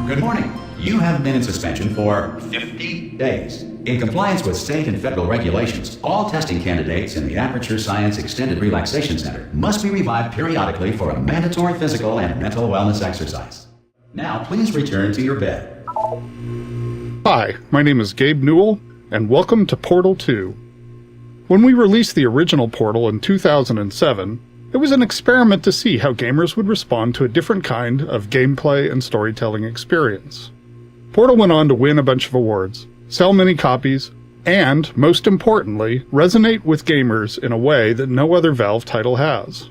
Good morning. You have been in suspension for 50 days. In compliance with state and federal regulations, all testing candidates in the Aperture Science Extended Relaxation Center must be revived periodically for a mandatory physical and mental wellness exercise. Now, please return to your bed. Hi, my name is Gabe Newell, and welcome to Portal 2. When we released the original Portal in 2007, it was an experiment to see how gamers would respond to a different kind of gameplay and storytelling experience. Portal went on to win a bunch of awards, sell many copies, and, most importantly, resonate with gamers in a way that no other Valve title has.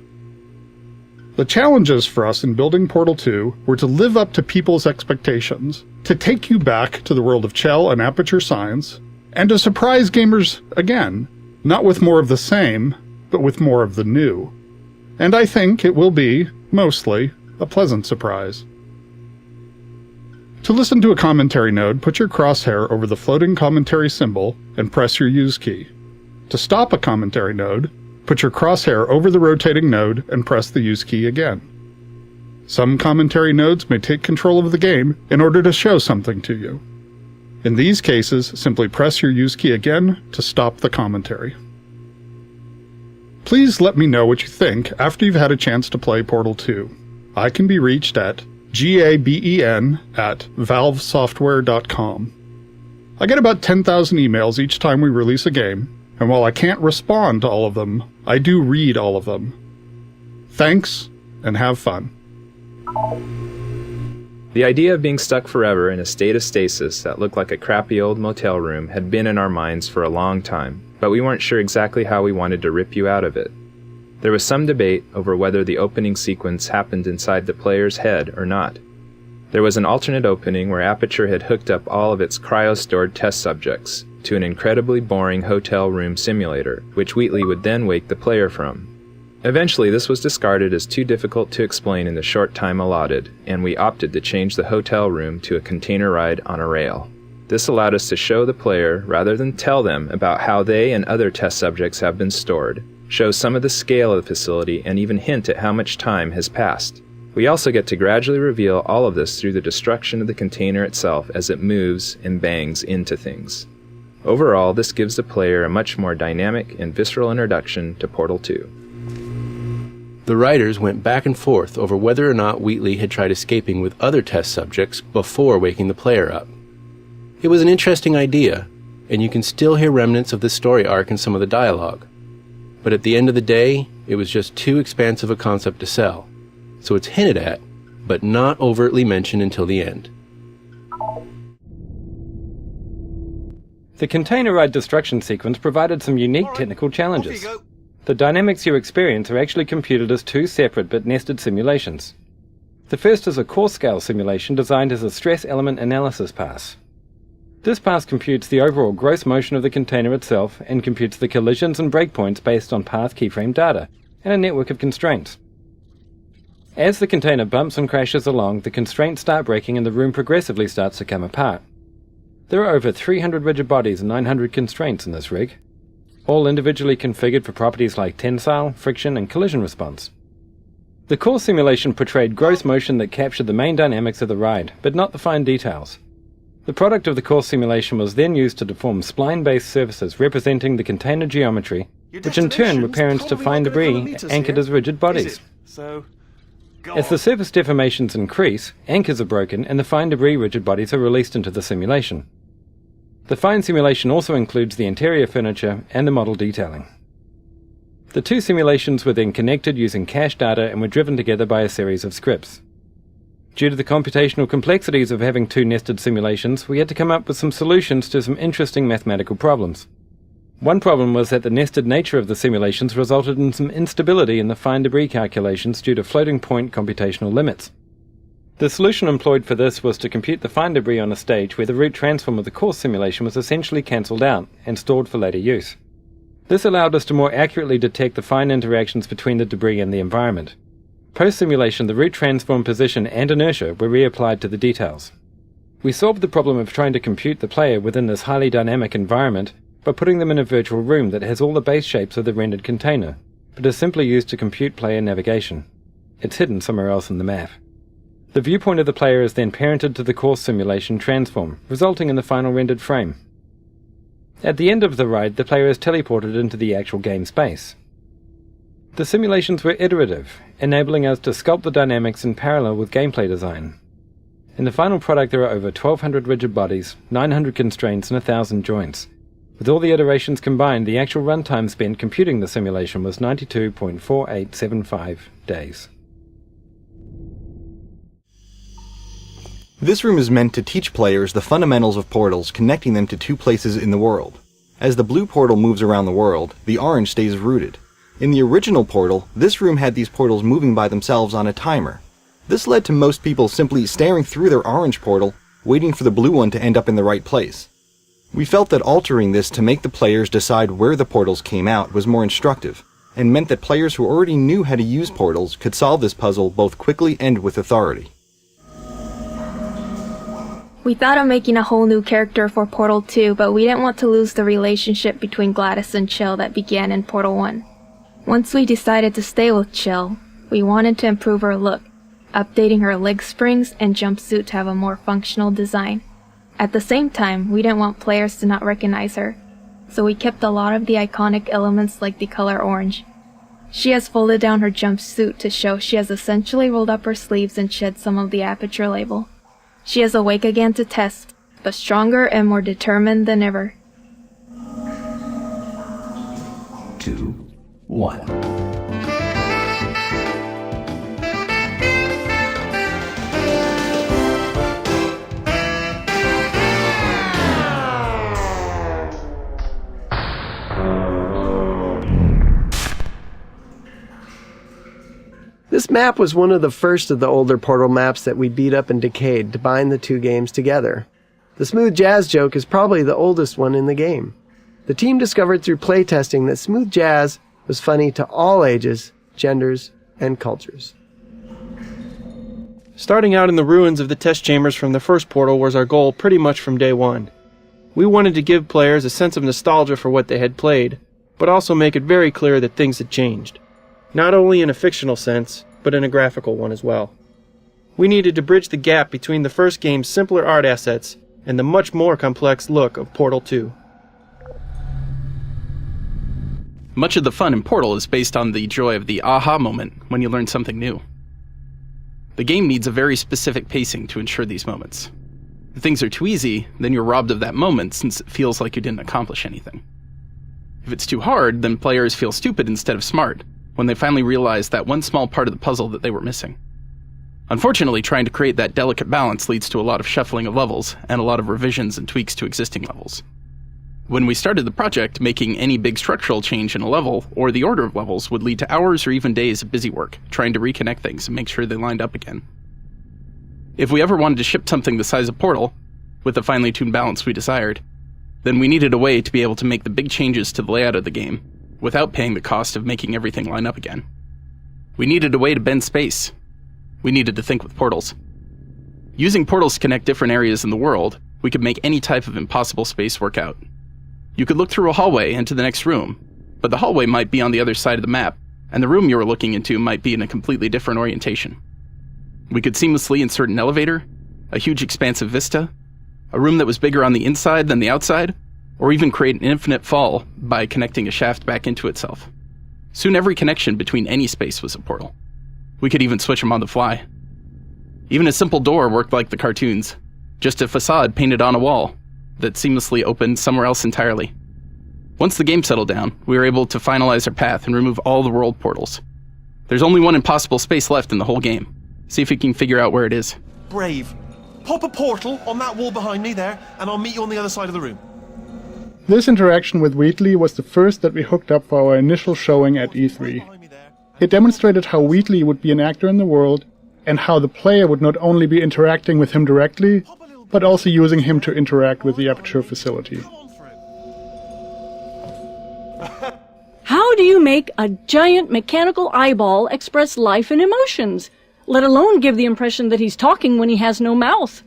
The challenges for us in building Portal 2 were to live up to people's expectations, to take you back to the world of Chell and Aperture Science, and to surprise gamers again, not with more of the same, but with more of the new. And I think it will be, mostly, a pleasant surprise. To listen to a commentary node, put your crosshair over the floating commentary symbol and press your Use key. To stop a commentary node, put your crosshair over the rotating node and press the Use key again. Some commentary nodes may take control of the game in order to show something to you. In these cases, simply press your Use key again to stop the commentary. Please let me know what you think after you've had a chance to play Portal 2. I can be reached at gaben@valvesoftware.com. I get about 10,000 emails each time we release a game, and while I can't respond to all of them, I do read all of them. Thanks, and have fun. The idea of being stuck forever in a state of stasis that looked like a crappy old motel room had been in our minds for a long time, but we weren't sure exactly how we wanted to rip you out of it. There was some debate over whether the opening sequence happened inside the player's head or not. There was an alternate opening where Aperture had hooked up all of its cryo-stored test subjects to an incredibly boring hotel room simulator, which Wheatley would then wake the player from. Eventually, this was discarded as too difficult to explain in the short time allotted, and we opted to change the hotel room to a container ride on a rail. This allowed us to show the player, rather than tell them about how they and other test subjects have been stored, show some of the scale of the facility, and even hint at how much time has passed. We also get to gradually reveal all of this through the destruction of the container itself as it moves and bangs into things. Overall, this gives the player a much more dynamic and visceral introduction to Portal 2. The writers went back and forth over whether or not Wheatley had tried escaping with other test subjects before waking the player up. It was an interesting idea, and you can still hear remnants of this story arc in some of the dialogue. But at the end of the day, it was just too expansive a concept to sell. So it's hinted at, but not overtly mentioned until the end. The container ride destruction sequence provided some unique technical challenges. The dynamics you experience are actually computed as two separate but nested simulations. The first is a core-scale simulation designed as a stress element analysis pass. This pass computes the overall gross motion of the container itself and computes the collisions and breakpoints based on path keyframe data and a network of constraints. As the container bumps and crashes along, the constraints start breaking and the room progressively starts to come apart. There are over 300 rigid bodies and 900 constraints in this rig, all individually configured for properties like tensile, friction, and collision response. The core simulation portrayed gross motion that captured the main dynamics of the ride, but not the fine details. The product of the core simulation was then used to deform spline-based surfaces representing the container geometry, which in turn were parents to fine debris anchored as rigid bodies. As the surface deformations increase, anchors are broken and the fine debris rigid bodies are released into the simulation. The fine simulation also includes the interior furniture and the model detailing. The two simulations were then connected using cache data and were driven together by a series of scripts. Due to the computational complexities of having two nested simulations, we had to come up with some solutions to some interesting mathematical problems. One problem was that the nested nature of the simulations resulted in some instability in the fine debris calculations due to floating point computational limits. The solution employed for this was to compute the fine debris on a stage where the root transform of the core simulation was essentially cancelled out and stored for later use. This allowed us to more accurately detect the fine interactions between the debris and the environment. Post-simulation, the root transform position and inertia were reapplied to the details. We solved the problem of trying to compute the player within this highly dynamic environment by putting them in a virtual room that has all the base shapes of the rendered container, but is simply used to compute player navigation. It's hidden somewhere else in the map. The viewpoint of the player is then parented to the course simulation transform, resulting in the final rendered frame. At the end of the ride, the player is teleported into the actual game space. The simulations were iterative, enabling us to sculpt the dynamics in parallel with gameplay design. In the final product there are over 1,200 rigid bodies, 900 constraints and 1,000 joints. With all the iterations combined, the actual runtime spent computing the simulation was 92.4875 days. This room is meant to teach players the fundamentals of portals, connecting them to two places in the world. As the blue portal moves around the world, the orange stays rooted. In the original portal, this room had these portals moving by themselves on a timer. This led to most people simply staring through their orange portal, waiting for the blue one to end up in the right place. We felt that altering this to make the players decide where the portals came out was more instructive, and meant that players who already knew how to use portals could solve this puzzle both quickly and with authority. We thought of making a whole new character for Portal 2, but we didn't want to lose the relationship between Gladys and Chill that began in Portal 1. Once we decided to stay with Chill, we wanted to improve her look, updating her leg springs and jumpsuit to have a more functional design. At the same time, we didn't want players to not recognize her, so we kept a lot of the iconic elements like the color orange. She has folded down her jumpsuit to show she has essentially rolled up her sleeves and shed some of the aperture label. She is awake again to test, but stronger and more determined than ever. 2, 1. This map was one of the first of the older Portal maps that we beat up and decayed to bind the two games together. The Smooth Jazz joke is probably the oldest one in the game. The team discovered through playtesting that Smooth Jazz was funny to all ages, genders, and cultures. Starting out in the ruins of the test chambers from the first Portal was our goal pretty much from day one. We wanted to give players a sense of nostalgia for what they had played, but also make it very clear that things had changed. Not only in a fictional sense, but in a graphical one as well. We needed to bridge the gap between the first game's simpler art assets and the much more complex look of Portal 2. Much of the fun in Portal is based on the joy of the aha moment when you learn something new. The game needs a very specific pacing to ensure these moments. If things are too easy, then you're robbed of that moment since it feels like you didn't accomplish anything. If it's too hard, then players feel stupid instead of smart when they finally realize that one small part of the puzzle that they were missing. Unfortunately, trying to create that delicate balance leads to a lot of shuffling of levels and a lot of revisions and tweaks to existing levels. When we started the project, making any big structural change in a level, or the order of levels, would lead to hours or even days of busy work, trying to reconnect things and make sure they lined up again. If we ever wanted to ship something the size of Portal, with the finely tuned balance we desired, then we needed a way to be able to make the big changes to the layout of the game, without paying the cost of making everything line up again. We needed a way to bend space. We needed to think with portals. Using portals to connect different areas in the world, we could make any type of impossible space work out. You could look through a hallway into the next room, but the hallway might be on the other side of the map, and the room you were looking into might be in a completely different orientation. We could seamlessly insert an elevator, a huge expansive vista, a room that was bigger on the inside than the outside, or even create an infinite fall by connecting a shaft back into itself. Soon every connection between any space was a portal. We could even switch them on the fly. Even a simple door worked like the cartoons, just a facade painted on a wall that seamlessly opened somewhere else entirely. Once the game settled down, we were able to finalize our path and remove all the world portals. There's only one impossible space left in the whole game. See if you can figure out where it is. Brave. Pop a portal on that wall behind me there, and I'll meet you on the other side of the room. This interaction with Wheatley was the first that we hooked up for our initial showing at E3. It demonstrated how Wheatley would be an actor in the world, and how the player would not only be interacting with him directly, but also using him to interact with the Aperture facility. How do you make a giant mechanical eyeball express life and emotions, let alone give the impression that he's talking when he has no mouth?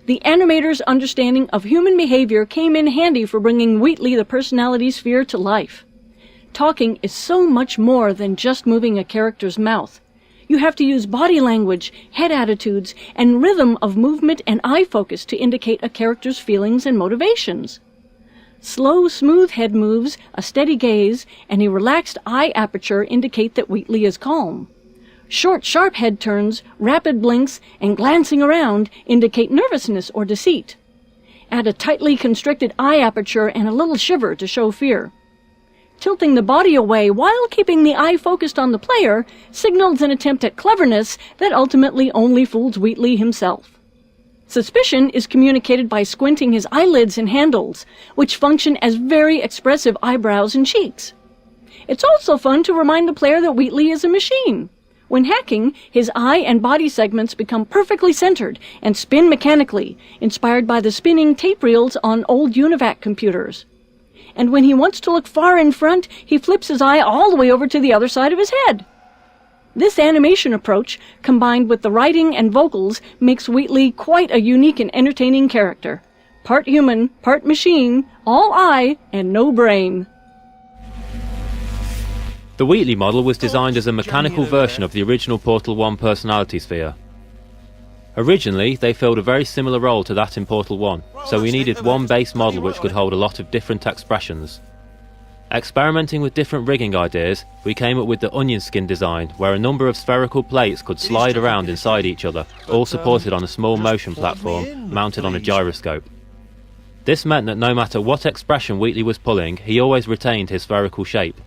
The animator's understanding of human behavior came in handy for bringing Wheatley the personality sphere to life. Talking is so much more than just moving a character's mouth. You have to use body language, head attitudes, and rhythm of movement and eye focus to indicate a character's feelings and motivations. Slow, smooth head moves, a steady gaze, and a relaxed eye aperture indicate that Wheatley is calm. Short, sharp head turns, rapid blinks, and glancing around indicate nervousness or deceit. Add a tightly constricted eye aperture and a little shiver to show fear. Tilting the body away while keeping the eye focused on the player signals an attempt at cleverness that ultimately only fools Wheatley himself. Suspicion is communicated by squinting his eyelids and handles, which function as very expressive eyebrows and cheeks. It's also fun to remind the player that Wheatley is a machine. When hacking, his eye and body segments become perfectly centered and spin mechanically, inspired by the spinning tape reels on old UNIVAC computers. And when he wants to look far in front, he flips his eye all the way over to the other side of his head. This animation approach, combined with the writing and vocals, makes Wheatley quite a unique and entertaining character. Part human, part machine, all eye, and no brain. The Wheatley model was designed as a mechanical version of the original Portal 1 personality sphere. Originally, they filled a very similar role to that in Portal 1, so we needed one base model which could hold a lot of different expressions. Experimenting with different rigging ideas, we came up with the onion skin design, where a number of spherical plates could slide around inside each other, all supported on a small motion platform mounted on a gyroscope. This meant that no matter what expression Wheatley was pulling, he always retained his spherical shape.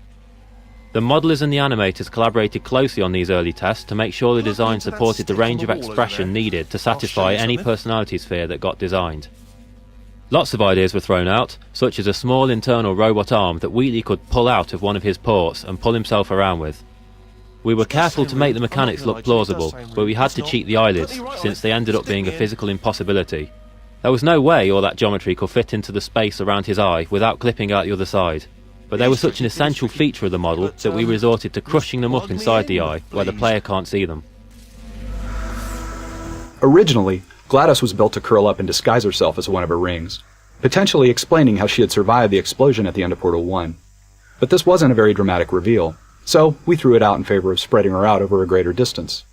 The modelers and the animators collaborated closely on these early tests to make sure the design supported the range of expression needed to satisfy any personality sphere that got designed. Lots of ideas were thrown out, such as a small internal robot arm that Wheatley could pull out of one of his ports and pull himself around with. We were careful to make the mechanics look plausible, but we had to cheat the eyelids, since they ended up being a physical impossibility. There was no way all that geometry could fit into the space around his eye without clipping out the other side. But they were such an essential feature of the model that we resorted to crushing them up inside the eye, where the player can't see them. Originally, GLaDOS was built to curl up and disguise herself as one of her rings, potentially explaining how she had survived the explosion at the end of Portal 1. But this wasn't a very dramatic reveal, so we threw it out in favor of spreading her out over a greater distance.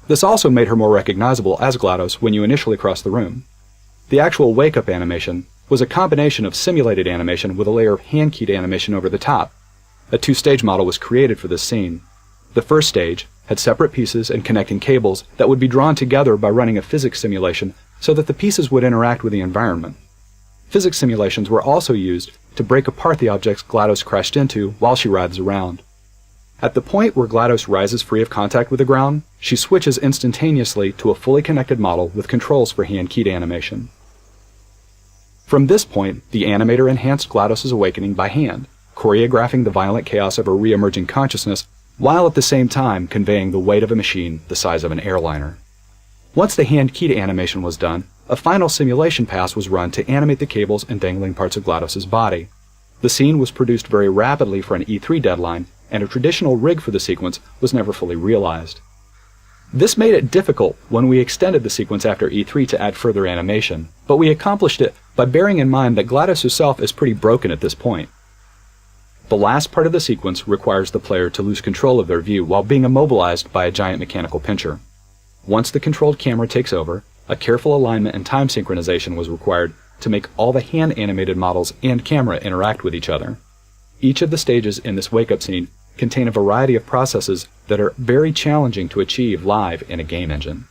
This also made her more recognizable as GLaDOS when you initially crossed the room. The actual wake-up animation was a combination of simulated animation with a layer of hand-keyed animation over the top. A two-stage model was created for this scene. The first stage had separate pieces and connecting cables that would be drawn together by running a physics simulation so that the pieces would interact with the environment. Physics simulations were also used to break apart the objects GLaDOS crashed into while she writhes around. At the point where GLaDOS rises free of contact with the ground, she switches instantaneously to a fully connected model with controls for hand-keyed animation. From this point, the animator enhanced GLaDOS's awakening by hand, choreographing the violent chaos of her re-emerging consciousness, while at the same time conveying the weight of a machine the size of an airliner. Once the hand-keyed animation was done, a final simulation pass was run to animate the cables and dangling parts of GLaDOS's body. The scene was produced very rapidly for an E3 deadline, and a traditional rig for the sequence was never fully realized. This made it difficult when we extended the sequence after E3 to add further animation, but we accomplished it by bearing in mind that GLaDOS herself is pretty broken at this point. The last part of the sequence requires the player to lose control of their view while being immobilized by a giant mechanical pincher. Once the controlled camera takes over, a careful alignment and time synchronization was required to make all the hand-animated models and camera interact with each other. Each of the stages in this wake-up scene contain a variety of processes that are very challenging to achieve live in a game engine.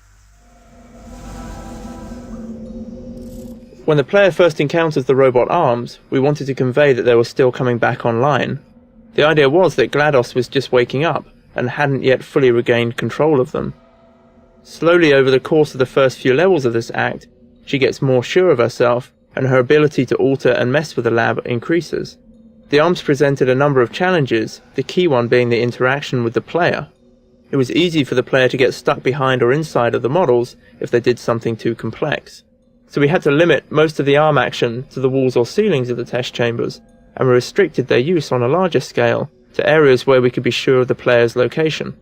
When the player first encounters the robot arms, we wanted to convey that they were still coming back online. The idea was that GLaDOS was just waking up and hadn't yet fully regained control of them. Slowly over the course of the first few levels of this act, she gets more sure of herself, and her ability to alter and mess with the lab increases. The arms presented a number of challenges, the key one being the interaction with the player. It was easy for the player to get stuck behind or inside of the models if they did something too complex. So we had to limit most of the arm action to the walls or ceilings of the test chambers, and we restricted their use on a larger scale to areas where we could be sure of the player's location.